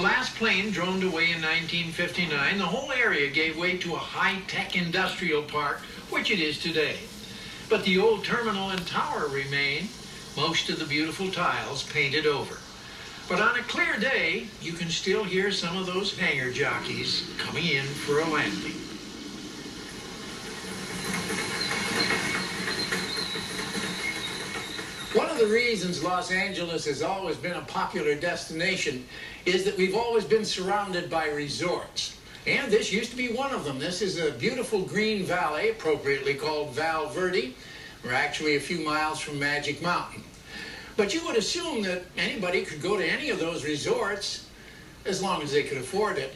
last plane droned away in 1959, the whole area gave way to a high-tech industrial park, which it is today. But the old terminal and tower remain, most of the beautiful tiles painted over. But on a clear day, you can still hear some of those hangar jockeys coming in for a landing. One of the reasons Los Angeles has always been a popular destination is that we've always been surrounded by resorts. And this used to be one of them. This is a beautiful green valley, appropriately called Val Verde. We're actually a few miles from Magic Mountain. But you would assume that anybody could go to any of those resorts as long as they could afford it.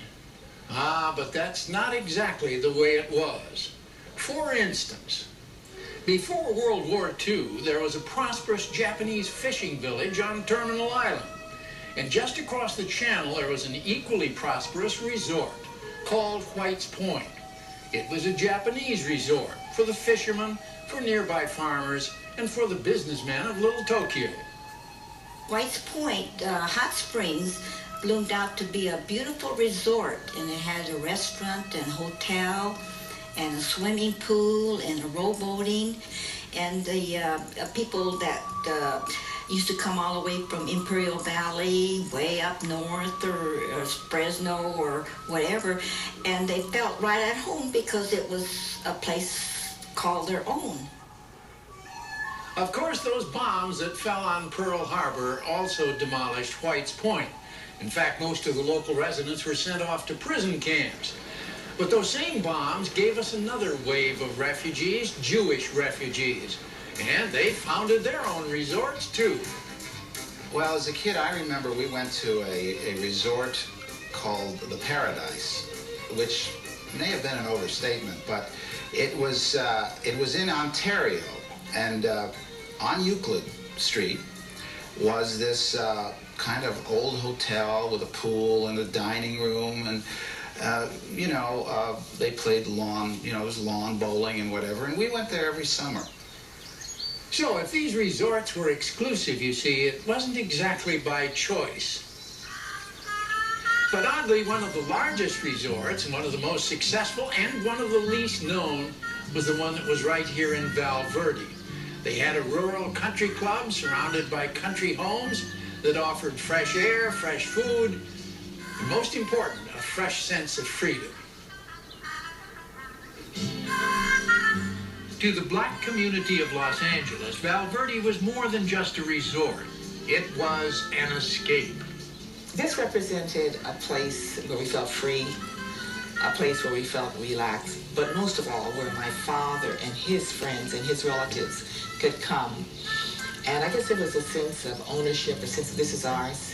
But that's not exactly the way it was. For instance, before World War II, there was a prosperous Japanese fishing village on Terminal Island. And just across the channel, there was an equally prosperous resort called White's Point. It was a Japanese resort for the fishermen, for nearby farmers, and for the businessmen of Little Tokyo. White's Point Hot Springs bloomed out to be a beautiful resort, and it had a restaurant and hotel and a swimming pool and a rowboating, and the people that used to come all the way from Imperial Valley, way up north, or Fresno or whatever, and they felt right at home because it was a place called their own. Of course, those bombs that fell on Pearl Harbor also demolished White's Point. In fact, most of the local residents were sent off to prison camps. But those same bombs gave us another wave of refugees, Jewish refugees. And they founded their own resorts, too. Well, as a kid, I remember we went to a resort called the Paradise, which may have been an overstatement, but it was in Ontario. And on Euclid Street was this kind of old hotel with a pool and a dining room, and they played lawn, it was lawn bowling and whatever, and we went there every summer. So if these resorts were exclusive, you see, it wasn't exactly by choice. But oddly, one of the largest resorts and one of the most successful and one of the least known was the one that was right here in Val Verde. They had a rural country club surrounded by country homes that offered fresh air, fresh food, and most important, a fresh sense of freedom. To the black community of Los Angeles, Val Verde was more than just a resort. It was an escape. This represented a place where we felt free, a place where we felt relaxed, but most of all, where my father and his friends and his relatives could come. And I guess there was a sense of ownership, a sense of this is ours.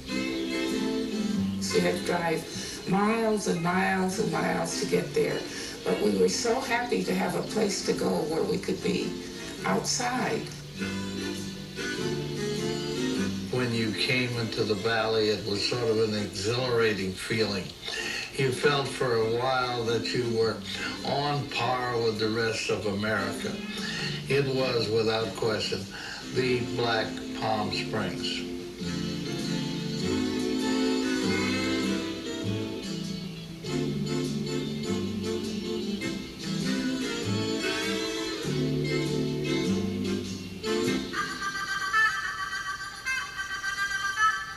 We had to drive miles and miles and miles to get there. But we were so happy to have a place to go where we could be outside. When you came into the valley, it was sort of an exhilarating feeling. You felt for a while that you were on par with the rest of America. It was, without question, the Black Palm Springs.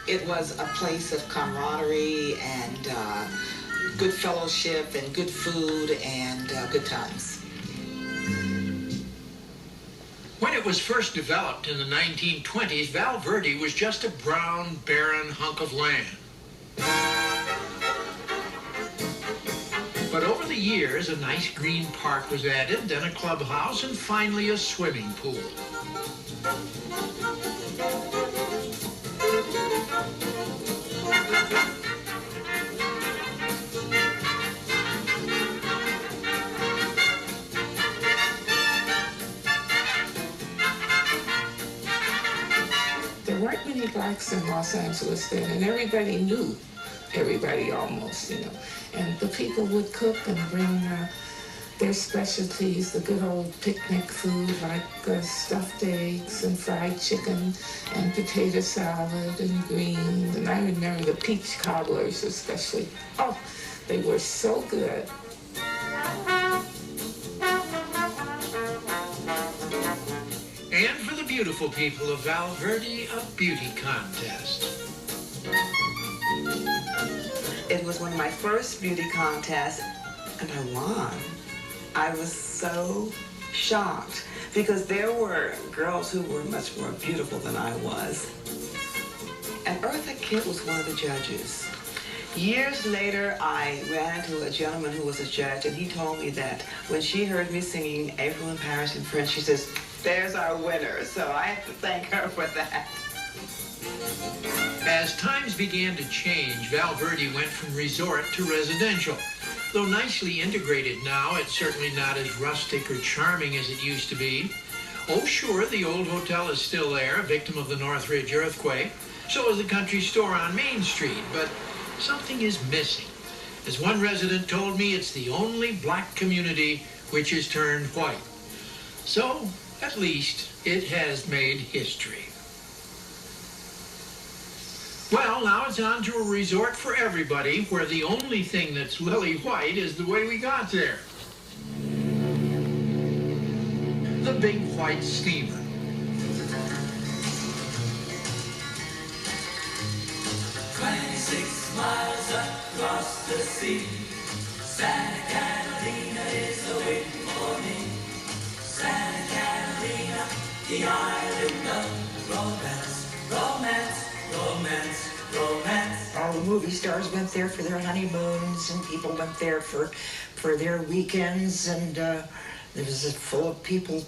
It was a place of camaraderie and good fellowship and good food and good times. When it was first developed in the 1920s, Val Verde was just a brown, barren hunk of land. But over the years, a nice green park was added, then a clubhouse, and finally a swimming pool. There weren't many blacks in Los Angeles then, and everybody knew everybody almost, And the people would cook and bring their specialties, the good old picnic food like stuffed eggs and fried chicken and potato salad and greens. And I remember the peach cobblers especially. Oh, they were so good. And for the beautiful people of Val Verde, a beauty contest. It was one of my first beauty contests, and I won. I was so shocked because there were girls who were much more beautiful than I was. And Eartha Kitt was one of the judges. Years later, I ran into a gentleman who was a judge, and he told me that when she heard me singing April in Paris in French, she says, "There's our winner." So I have to thank her for that. As times began to change, Val Verde went from resort to residential. Though nicely integrated now, it's certainly not as rustic or charming as it used to be. Oh, sure, the old hotel is still there, a victim of the Northridge earthquake. So is the country store on Main Street, but something is missing. As one resident told me, it's the only black community which has turned white. So, at least, it has made history. Well, now it's on to a resort for everybody, where the only thing that's lily white is the way we got there. The Big White Steamer. Miles across the sea, Santa Catalina is waiting for me. Santa Catalina, the island of romance, romance, romance, romance. All the movie stars went there for their honeymoons, and people went there for their weekends, and it was full of people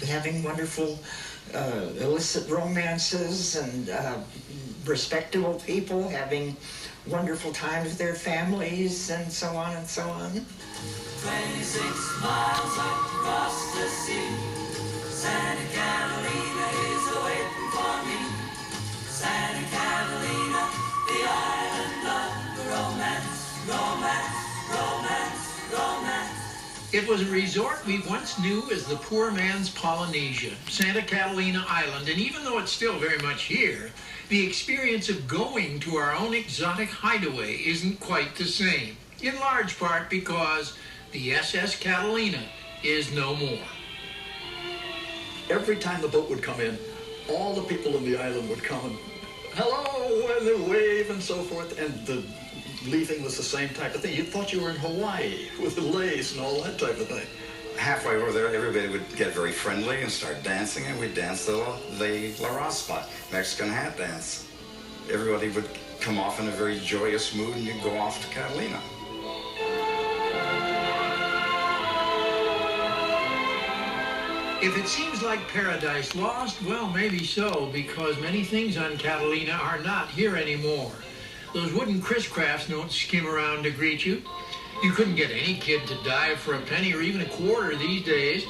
having wonderful illicit romances, and respectable people having wonderful times with their families, and so on and so on. 26 miles across the sea, Santa Catalina is waiting for me. Santa Catalina, the island of romance, romance, romance, romance. It was a resort we once knew as the poor man's Polynesia, Santa Catalina Island, and even though it's still very much here, the experience of going to our own exotic hideaway isn't quite the same, in large part because the SS Catalina is no more. Every time the boat would come in, all the people in the island would come and, hello, and they'd wave and so forth, and the leaving was the same type of thing. You thought you were in Hawaii with the lace and all that type of thing. Halfway over there, everybody would get very friendly and start dancing, and we'd dance the La Raspa, Mexican hat dance. Everybody would come off in a very joyous mood, and you'd go off to Catalina. If it seems like paradise lost, well, maybe so, because many things on Catalina are not here anymore. Those wooden Chris Crafts don't skim around to greet you. You couldn't get any kid to dive for a penny or even a quarter these days.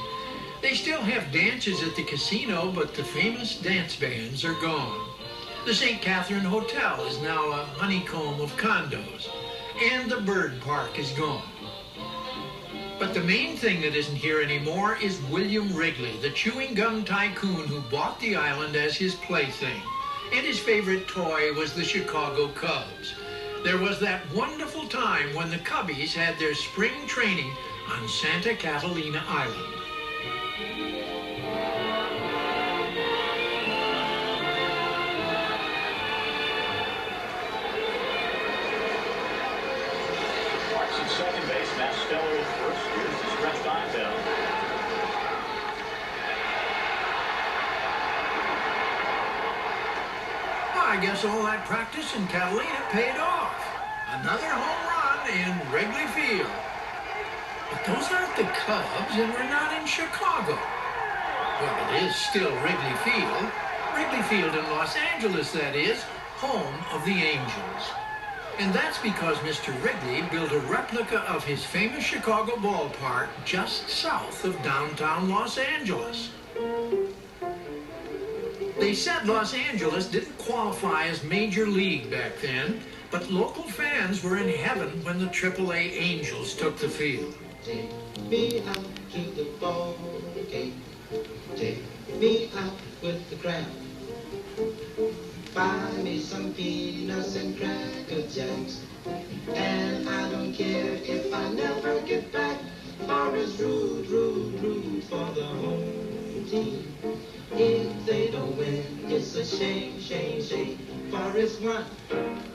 They still have dances at the casino, but the famous dance bands are gone. The St. Catherine Hotel is now a honeycomb of condos, and the Bird Park is gone. But the main thing that isn't here anymore is William Wrigley, the chewing gum tycoon who bought the island as his plaything. And his favorite toy was the Chicago Cubs. There was that wonderful time when the Cubbies had their spring training on Santa Catalina Island. Marks at second base, Matt Steller at first. Here's the stretch dive down. I guess all that practice in Catalina paid off. Another home run in Wrigley Field. But those aren't the Cubs, and we're not in Chicago. Well, it is still Wrigley Field. Wrigley Field in Los Angeles, that is, home of the Angels. And that's because Mr. Wrigley built a replica of his famous Chicago ballpark just south of downtown Los Angeles. They said Los Angeles didn't qualify as Major League back then, but local fans were in heaven when the AAA Angels took the field. Take me out to the ball game. Take me out with the crowd. Buy me some peanuts and cracker jacks. And I don't care if I never get back. For it's rude, rude, rude for the home team. If they don't win, it's a shame, shame, shame. For it's 1,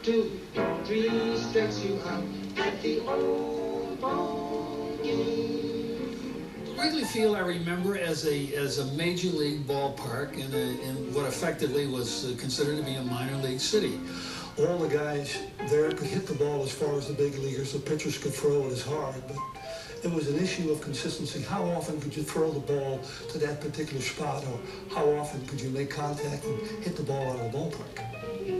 2, 3 strikes you out at the old ball game. Wrigley Field I remember as a major league ballpark in what effectively was considered to be a minor league city. All the guys there could hit the ball as far as the big leaguers. The pitchers could throw it as hard, but it was an issue of consistency. How often could you throw the ball to that particular spot, or how often could you make contact and hit the ball out of the ballpark?